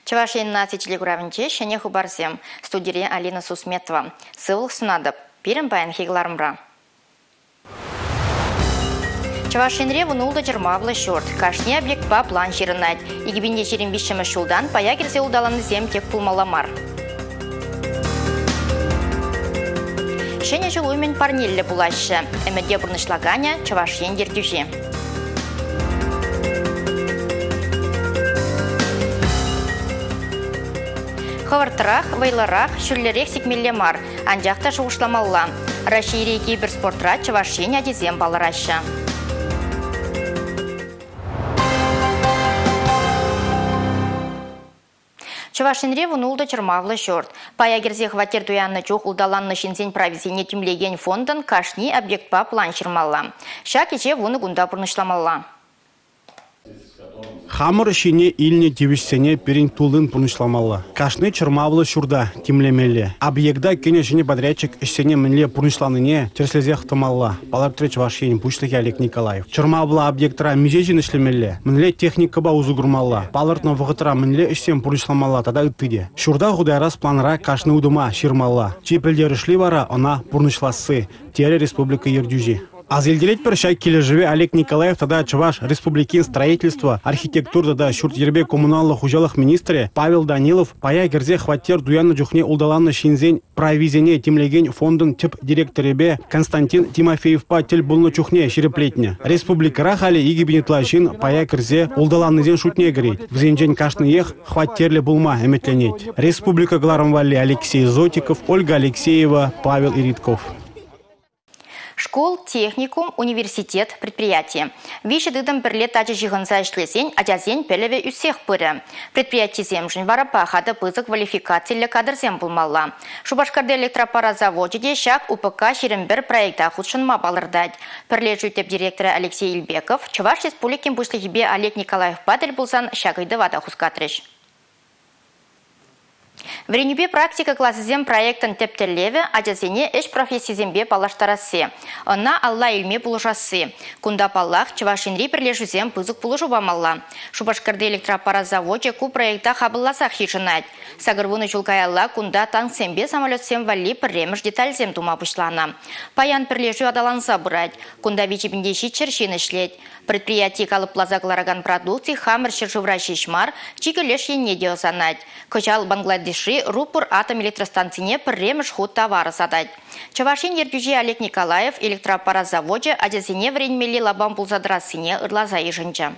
Чавашин на телеграфинче шене хубарсем. Студия Алина Сусметова. Сывыл сынадып. Пирен баян хегларымра. Чавашинре вунулда жермавлы шорт. Кашне объект по план ширынать. Игибинде шерин бишшемі шулдан паягерзе улдаланы зем тек пулмаламар. Шене жыл уймен парнеллі булашы. Әмеде бұрнышлаганя Чавашин дердюші. Хавартырақ, вайларақ, шүрлерек секмеллемар. Анжақта шуғышламалла. Раширейки бір спортра Чавашин адезем баларашы. Чавашинре вунулда чермавлы шорт. Паягерзе хватер туянны чух улдаланны шинзен провизине тюмлеген фондын кашни объект по план шырмалла. Шак ече вуны гунда пұрнышламалла. Хамыр шине илне девишсене перин тулын пурнышламалла. Кашны чермавлы шурда тимлемелле. Объекта кене шине подрядчик ишсене мінле пурнышланыне терслезех тымалла. Палартреч вашен пучлыхи Олег Николаев. Чермавлы объектра межежин ишлемелле. Мінле техника ба узугурмалла. Палартно вғытра мінле ишсен пурнышламалла тада ыттыде. Шурда худайрас планра кашны удыма ширмалла. Чипелдер ішли бара она пурнышласы. Тере республика Ердюжи. Азелделет першай кележеве Олег Николаев тада Чуваш республикин строительства, архитектур тада шурт ербе коммуналлы хужалых министре Павел Данилов пая герзе хваттер дуянны жухне улдаланны шинзен провизине тимлеген фондын тип директоребе Константин Тимофеев па тел булны чухне ширеплетне. Республика рахали иги бинетлашин пая герзе улдаланнызен шутне грейт. Взенжен кашны ех хваттерле булма эметленет. Республика Гларамвали Алексей Зотиков, Ольга Алексеева, Павел Иритков. Школ, техникум, университет, предприятие. Виши дыдам перлет ачы жиғынса ішлесен, ачасен пелеве үсех пыры. Предприятие земжін вара пахады пызы квалификациялы кадрзем булмалла. Шубашкарды электропаразаводе шак УПК шерімбір проекта худшынма балырдать. Перлет жүйтеп директора Алексей Ильбеков, Чуваш республикин пушлыгибе Олег Николаев патель булсан шагайды вада хускатрыш. В Ренюбе практика классызем проектын тептелеве, ажасене эш профессизембе палаштарасы. Она алла илме пулышасы. Кунда паллах Чавашинри перлешузем пызык пулышу бамалла. Шубашкарды электропаразаводе ку проекта хабылласах хишынать. Сагырвуны чулкаялла кунда танксембе самолетсем вали премеш детальзем тума пушлана. Паян перлешу адаланса брать. Кунда вичебіндеші чершин ишлет. Предприятие калыплазаклараган продукции хамыр шершувра шишмар чикелеш енне деосанать. Кычал Бангладеши рупор атом электростанцине премеш худ товары садать. Чавашин Ердюжи Олег Николаев электропаразаводе адесене временмели лабам пулзадрасыне ырлаза ежынча.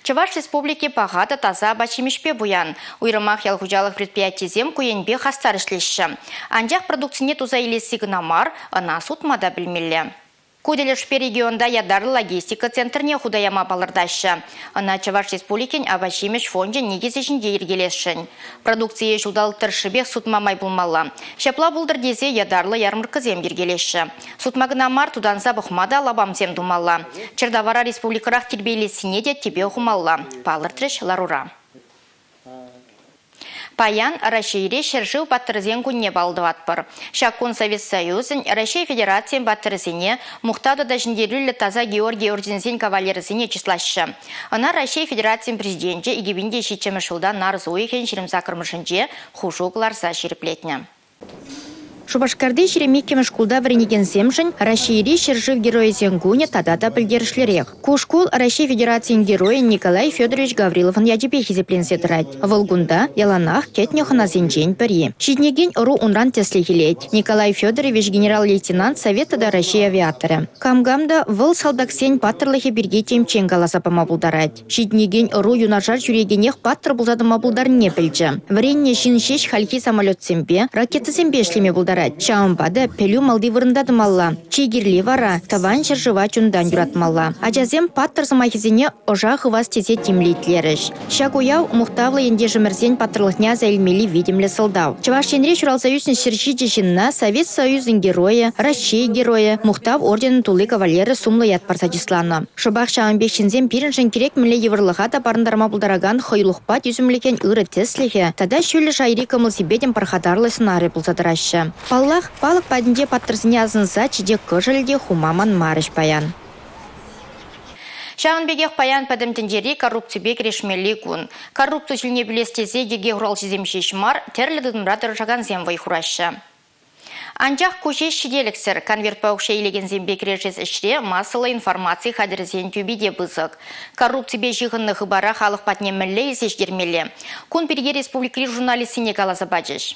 Чаваш республики пағаты таза бачимешпе буян. Уйрымақ ялхужалық предприятизем куенбе хастар ішлешші. Анжақ продукцине туза елесі гынамар, ана сутмада білмелі. Куделешпе регионда ядарлы логистика центрне худаяма балырдашы. Ана Чаваш республикин абачимеш фонде негезешін дейіргелешін. Продукция жудалықтыр шыбек сутмамай булмалла. Шапла булдыр дезе ядарлы ярмыркы земдергелеші. Сутмагынамар туданса бұхмада лабамзем думалла. Чердавара республикарақ тербейлесіне де тебе хумалла. Палыртрыш ларура. Паян Рашире шершил баттырзен күнне балдыватпыр. Шакун Совет Союзын Рашей Федерациям баттырзене мұқтады да жіндерілі таза Георгий ордензен кавалерзене числашы. Она Рашей Федерациям президенте игибинде шичемі шылдан нарзуы кен шерімзакырмышынже хушуғыларса шереплетіне. Шубашкарды шеремеккемі шкулда вренеген земжін Рашири шержив герои зенгуне тадада білдерішлерек. Кушкул Рашей Федерациян герои Николай Федорович Гавриловын ядебехи зепленсе дырать. Волгунда яланах кетнехана зенжен пірі. Шиднеген ұру унран теслихилет. Николай Федорович генерал-лейтенант Советада Рашей авиаторы. Камгамда выл салдаксен паттырлыхи бірге темчен галасапама бұлдарать. Шиднеген ұру юнажар жүрегенех паттыр бұлзадыма бұлдар не білджі. Вренне шиншеш хальки самолет сембе, ракеты сембе шлеме бұлдар. Чаумбада пелю малды вырындадымалла. Чигирли вара, таван жыржыва чундан юратмалла. Ажазем паттыр замахизене ожа хывас тезе тимлейтлеріш. Шагуяу мұқтавлы енде жымырзен паттырлықня заилмели видимлі сылдау. Чавашенре Шуралсоюзын шырши жешінна Совет Союзын героя, Рашей героя, мұқтав орденін тулы кавалері сумлы ятпарса жисланы. Шыбақ шаумбекшінзен пиріншін керек мілі еврлыға да барындарма бұлдараган хойылықпат үзімлекен ұры теслихе, тада шөлі жайри кымыл себеден пархадарлы сынары бұлзадырашы. Паллах палық падінде паттырзіне азынса чиде кыжылде хумаман марыш паян. Шағын бегех паян падымтенжері коррупцибе крешмелі күн. Коррупцию сіліне білестезе еге ғұрал шmar, терлі дұдымратыр жаған земвай хурашы. Анчах көше шиделіксір конверт паукша елеген зембе крешес ішре массалы информации хадырзен тюбиде бұзық. Коррупцибе жығынны ғыбара халық патне мүлі есешдермелі. Күн перге республикри журналистіне қалазы бачыш.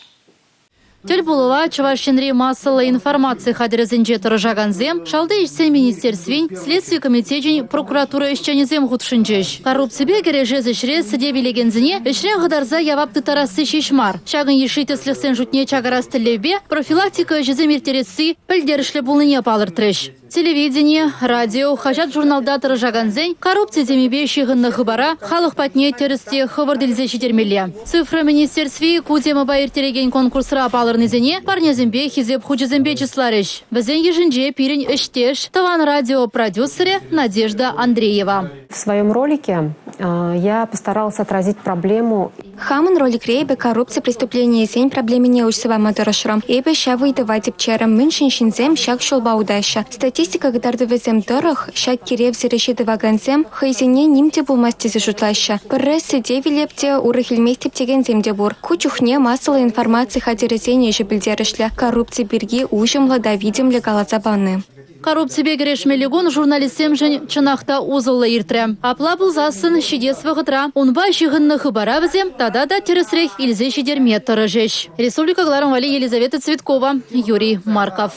Тель булыва Чувашинри массовой информации хадырзенже тұржаганзем, шалды ішсен министерствен, следствие комитетен прокуратура ішченезем ғутшынжеш. Коррупцибе кережез ішре сіде білегензіне, ішре ғыдарза явапты тарасы шешмар. Шағын ешітесліксен жұтне чагарас тілебе, профилактика жезем ертеретсі пілдерішлі бұлыне палыр треш. Телевидение, радио, хажат журналда тұржаганзен, коррупция демебе шиғынны ғыбара, халық патне терісте хывырдылзе шетермелі. Цифры министерстве кудемі байыртереген конкурсыра палырнызене, парнезембе хизеп хучезембе числарыш. Бізен ежінже пирень іштеш, таван радиопродюсере Надежда Андреева. В своем ролике я постаралась отразить проблему. Хамын ролик рейбе коррупция преступления сень проблеме не ушсыва моторошрам. Эбе шавы давайте пчерам мыншин шинзем шак шолба удаща. Статистика гдарды везем дорог, шак кирев зерешеты ваганзем, хайзене нимте булмастизе жутлаща. Прессы девилепте урахильместе птеген земдебур. Кучухне массовой информации хадерезения же бельдерышля. Коррупция берги ужимла да видим легала забаны. Коррупция бегерешмелегон журналистем жен чынақта узылы иртре. Апла бұлзасын шидес вғытра. Унба жығынны хыбара візем, тада да тересірек илзе шидерме тұрыжеш. Республика Гларом Вали Елизавета Цветкова, Юрий Марков.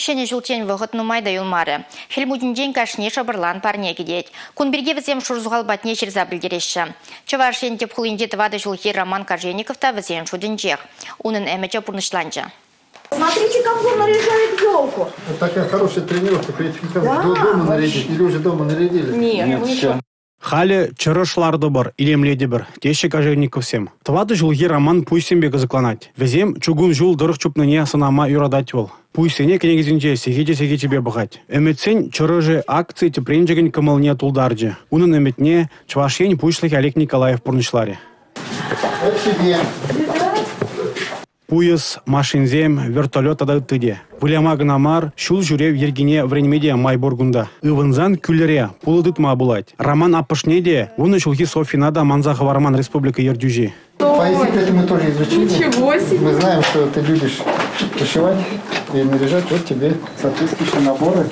Шене жылтен вғыт нумайда юлмары. Хелмудин кашне шабырлан парне кедет. Кунберге візем шурзуғал батне шерза білдереші. Чывашен теп хулинде твады жылхи Роман Кажениковта візем шудинчех. Унын әмече пурнышланча. Смотрите, как он наряжает елку. Такая хорошая тренировка. Дома нарядить или уже дома нарядили? Нет, еще. Халі чырышларды бір, илемледі бір, теші кажерников сем. Твады жылғы Роман пуйсенбегі зыкланать. Везем чугун жул дырық чупныне сынама юрадать бол. Пуйсене кенегізінже сегече тебе бұғать. Әметсен чырыжы акции тепренжеген кымылне тулдаржы. Унын әметне Чувашен пуйшлық Олег Николаев пұрнышлары. Пуйыз, машинзем, вертолет адайтыде. Вылема гынамар, шул жүрев ергене вренмеде майборгунда. Иванзан күллере, пулыдытма булать. Роман апышнеде, уны шулхи Софинада манзахы варман республика Ердюжи. Поясик это мы тоже изучили. Ничего себе. Мы знаем, что ты любишь вышивать и наряжать. Вот тебе соответствующие наборы.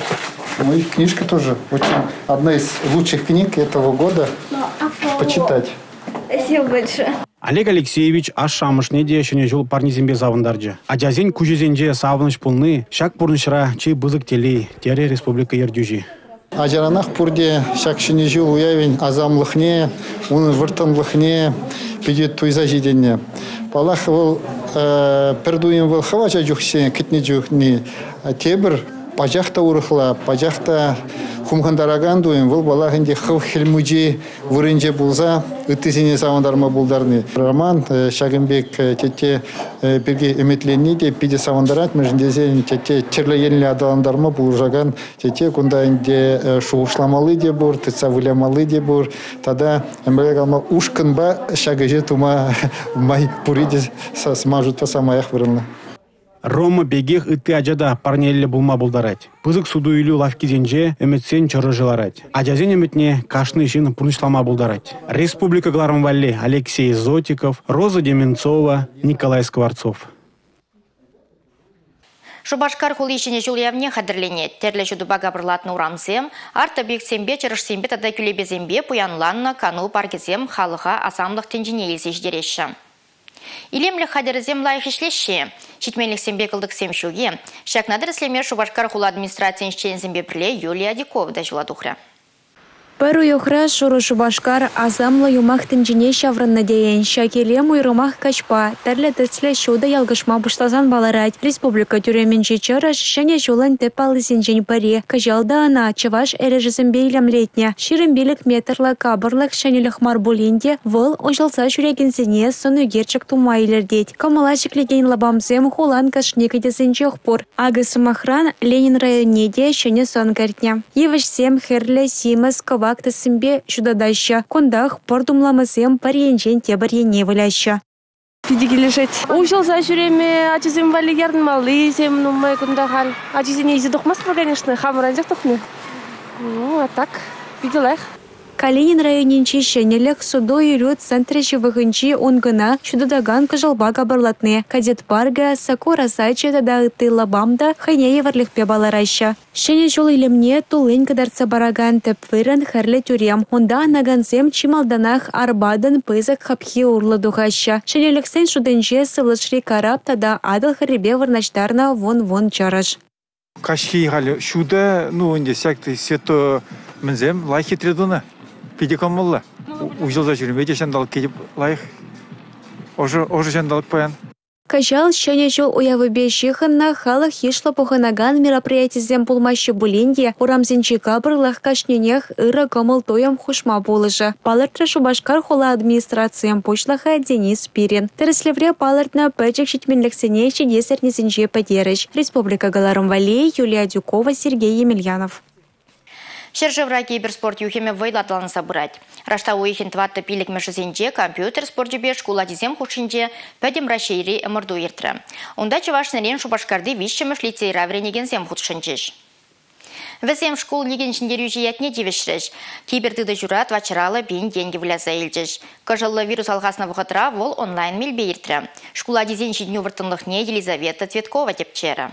Ну и книжка тоже очень одна из лучших книг этого года. Почитать. Спасибо большое. Олег Алексеевич ашамышнеде шене жол парнизембе завындаржы. Аджазен күжезенже савыныш пулны, шак пурнышра чей бызык телей, тере республика Ердюжи. Ажаранах пурде шак шене жол уявень азамлыхне, уны выртымлыхне, пидет туйза жиденне. Палах вол пердуем вол хавача жухсен, китне жухни, тебір пажахта урыхла, пажахта хумхандараган дуем, вол балахынде хыл хилмуджи вырынже булза, үттізіне савандарма булдарны. Роман Шагынбек тете бірге үметленне де пиде савандарат, мәжіндезен тете черлі еліне адаландарма булжаган, тете күндайынде шуғышламалы де бұр, тыца вылямалы де бұр, тада әмбелек алма ушкынба шагыжы тума май пуриде смажут па самаях вырынны. Рома бегех ытты аджада парнелі булма булдарать. Пызык суду үйлі лавкизенже үмітсен чыры жыларать. Аджазен үмітне кашны жин пурнышлама булдарать. Республика Гларом Вали Алексей Зотиков, Роза Деменцова, Николай Скворцов. Шубашкар хулишине жулявне хадырленет. Терле жудубага бырлатны урамсем, арта бексембе чырышсембе тада күлебезембе пуянланна кану паргезем халыға асамлық тенжіне елсеждереші. Илемлі хадырызем лайық ішлеші. Шитменлік сембе қылдық семшуге. Шакнадыр слемер Шубашкар хул администрациян ішчензембе бірле Юлия Диковда жуладухря. Пару юхра шуру Шубашкар азамлы юмах тінжіне шаврынна дейін. Шакелем уйрымах качпа. Тәрлі тіслі шуда ялгышма бұштазан баларать. Республика тюременші чырыш шәне жолын тепалы сенжен пари. Кажалда ана Чываш әрежізімбе илемлетне. Ширымбелік метрлы кабырлық шәнелік марбулинде выл ожылса жүрегінсіне сын үгерчік тумайлердет. Камала жіклеген лабамзем хулан кашнекедесін жоқпур. Агысы махран Ленин районеде шәне сон кәртне. Евішсем херлі симыз кава Актысымбе шудадаща, кондах пардумламызем париенжен тебір ене віляща. пидигилешет. Ушелса жүреме, ачызем валигерден малы, сем нумай кундаган. Ачызене изи духмас, конечно, хамранжак тухне. Ну, а так, пидилах. Калинин районинчи шенелек судо ирют центре живыгынчи онгына чудодаган кыжылба габарлатны. Кадет парга сакора сайче тадагыты лабамда хайне еварлихпе баларайша. Шене жол илемне тулын кадарца бараган тепвырын хэрле тюрем. Онда наганзем чималданах арбадан пызак хапхи урлы дугаща. Шенелексен шуденче сывлышри караб тада адал харибе варначтарна вон чараш. Кашхи хали шуда, ну, онде сякты сето мінзем лайхи тредуна. Пидикомолла. Ужылза жүрім, өте шандалық кетіп лайх. Ожы шандалық паян. Кажал шене жол уявы бешихынна халық хишло поханаган мероприятизем пулмашы булинге урамзинчи кабырлах кашненех ыры комыл тоям хушма болыжы. Палыртра Шубашкар хола администрациям пошлаха Денис Пирин. Тереслевре палыртна пэчек шитменлексене чедесернезинче подерыч. Республика Галарым Валей, Юлия Дюкова, Сергей Емельянов. Шержевра киберспорт юхеме вайлатланы собрать. Рашта уихин тватты пилик мешезенже компьютер спорт жебе школа дизем хушинже пәдем рашейри эмырду иртірі. Онда чевашнерен Шубашкарды вишчемеш лицейра вренеген зем худшинчеш. Весем школ лигеншіндер южиятне девешреш. Кибердыды журат вачыралы бейін деньги вляса елчеш. Кажылы вирус алғасына вғытра вол онлайн мелбе иртірі. Школа дизен жидню выртынлықне Елизавета Цветкова тепчері.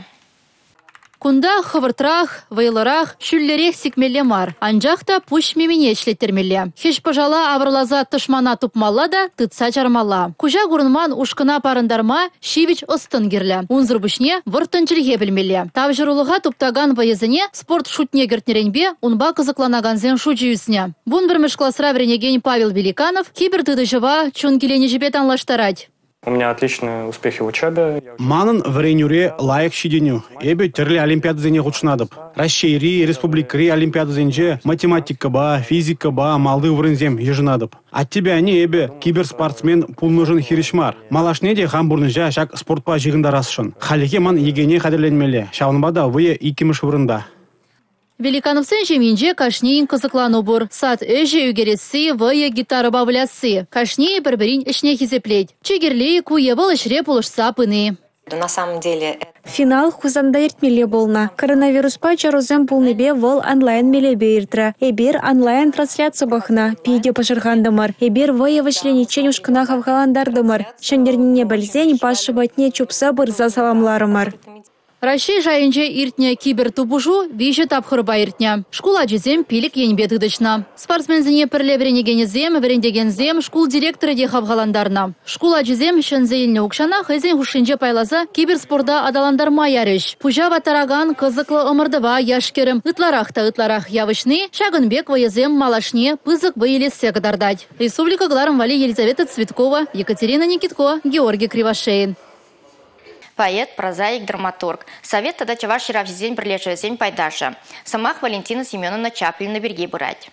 Кунда хывыртрах, вайлырах, шүллерех сикмеле мар. Анжақта пуш мемене шлеттермеле. Хеш пажала авырлаза тышмана тупмалла да тытса жармалла. Кужа гурнман ушкына парындарма шивич остын керлі. Унзыр бушне выртынчылге білмеле. Тавжырулыға туптаган вайызыне спорт шутне гертнеренбе унба кызыкланаганзен шучиюсне. Бун бірміш классра веренеген Павел Великанов кибердыды жыва чунгелене жібет анлаштарать. У меня отличные успехи в учебе. Манын вренюре лайық шиденю. Эбе тірлі олимпиады зене худшнадып. Рашейри, республикари олимпиады зенже математика ба, физика ба, малды врензем ежынадып. От тебя не эбе киберспортсмен пулнужын хиришмар. Малашне де хамбурныжа шак спортпа жигында расшын. Халике ман егене қадерленмеле. Шавынбада вые икимыш врында. Великановсын жеминже кашнейін кызыклану бур. Сат өже үгересі вые гитары бавлясы. Кашней бір-бірін ішне хизеплеть. Чегерлей куевал ішре пулышса пыны. На самом деле... Финал хузанда иртмеле болна. Коронавирус пачарузем пулнебе вол онлайн мелебе иртра. Эбир онлайн трансляция бахна. Пиде пашырхандымар. Эбир вые вышленичен ушкына хавгаландардымар. Шандернине бәлзен пашыбатне чупса бырза саламларымар. Рашей жайынже иртне кибер тубужу виже тапхырба иртне. Школа жезем пилик енбе тыдышна. Спортсмензіне пірле веренегенезем, верендегензем школ директоры де хавгаландарна. Школа жезем шынзейіліне укшана хайзен хушинже пайлаза киберспорда адаландарма ярыш. Пужа ватараган кызыклы ымырдыва яшкерім. Ытларах явышны, шагынбек ваязем малашне пызык ваелесе кадардать. Республика Галарым Валей, Елизавета Цветкова, Екатерина Никитко, Георгий Кривошеин. Поэт, прозаик, драматург. Совет тогда чаваш равзень прилежезень пайдаша. Самах Валентина Семеновна Чаплина берги брать.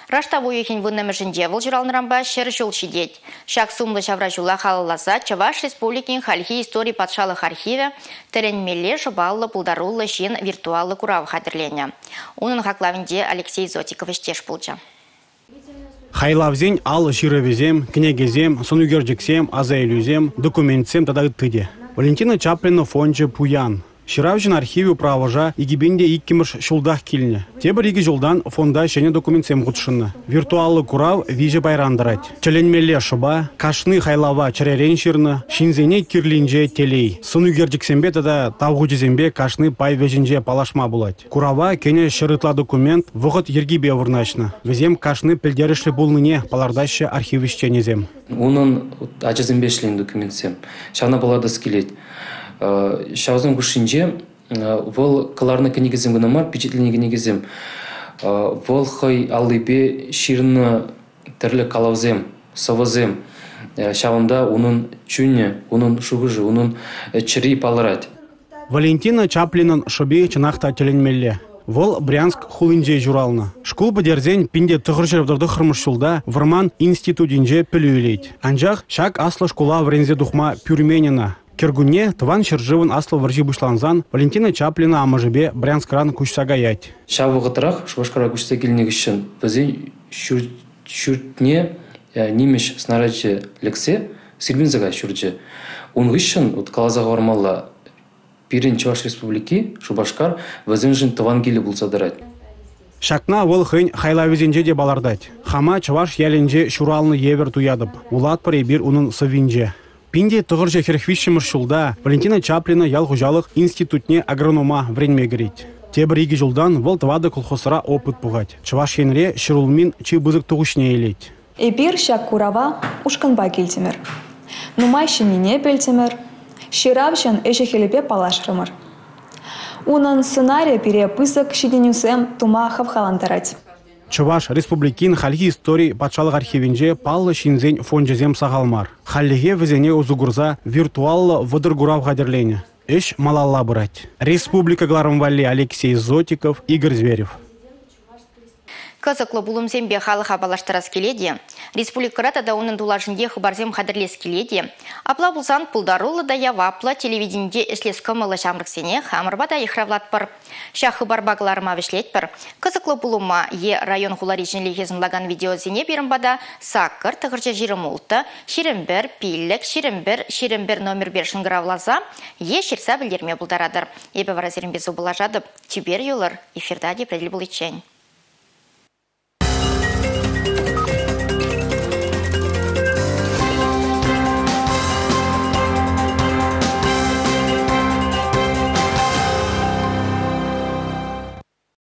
Раштаву ехень выннаме жіндевыл журалнырамба шер жол шидеть. Шак сумлы шавра жула халаласа Чаваш республикин хальхи истории патшалых архиве теренмеле жобаллы пулдаруллы шин виртуаллы курав хатырленя. Унын хаклавинде Алексей Зотиков иштеш пулча. Хайлавзень ал жировезем, княгезем, сонугерджексем, азаилюзем, документсем тада тыде. Валентина Чаплина фонче пуян. Ширавжин архиве правожа и гибенде иккимыш шулдах килне. Тебір иги жолдан фонда шене документсем худшынны. Виртуаллы курав виже байрандарать. Челенмеле шыба, кашны хайлава чареренширны, шинзене кирлинже телей. Сонугерджексембе тада тавгудезембе кашны пай вежинже палашма булать. Курава кене шырытла документ вғыт ергибе вырначны. Везем кашны пілдерішлі булныне палардашы архивишченезем. Унын ачызембешлен документсем. Шана балады скелет. Шаузын күшінже, вол кыларны кенегізем гынамар, печетліне кенегізем. Вол хай алыбе ширны тірлі калавзем, савазем. Шаунда унын чүнне, унын шугыжы, унын чири палырать. Валентина Чаплинын шоби чынақта теленмелле. Вол Брянск хулинже журалны. Шкул бідерзен пинде тұғыршырдырды қырмышшылда вырман институтинже пілуелейд. Анжақ шак аслы школа врензе духма пюрменина. Кергуне тван шыржывын аслы варжи бушланзан Валентина Чаплина амажыбе Брянскран күшсага ять. Шавығытырақ Шубашкара күшсе келінек үшін бізде шүртне немеш снарачы лексе Сильвинзага шурджи. Он гышын вот калазага бармалла Пирин Чуваш Республики Шубашкар вазенжин Тавангили булса дарать. Шакна вол хын хайлавизенже де балардать. Хама чаваш яленже шуралны евер туядып. Улат паребир унын савинже. Пинде тұғырже херхвишімір шулда Валентина Чаплина ял хужалық институтне агронома вренме грить. Тебір игі жылдан вол твады колхозыра опыт пугать. Чаваш енре шырулмин чи бызык туғышне елейт. Эбир шак курава ушканба келтемір. Нумай шинине пелтемір. Ширавшан эшехелепе палашрымыр. Унан сценария пере пысык шиденюсем тума хавхалантарать. Чуваш республикин халхи истории патшалық архивинже паллы шинзен фонжезем сағалмар. Халлиге візене узугурза виртуаллы вадыргурав гадерлене. Эш малалла бұрать. Республика Гларамвалли Алексей Зотиков, Игорь Зверев. Кызыклы булымзембе халық абалаштырас келеде. Республикарата да оның дулажынде хыбарзем қадірлес келеде. Апла бұлсан пұлдарулы да явапла телевиденде эшлес кымылы шамрыксене хамырбада ихравлат бір. Шақы барбағыларыма вешлет бір. Кызыклы булыма район хуларичнелі хезінлаган видеозене берімбада саққыр тұғырча жирім ұлты, ширембір, пиллік, ширембір номер 5 шынгыравлаза, шерса білдерме бұлдарадыр. Ебі варазерін безу бұлажадып, тюбер юлыр, эфирда деп рәділ бұл етчен.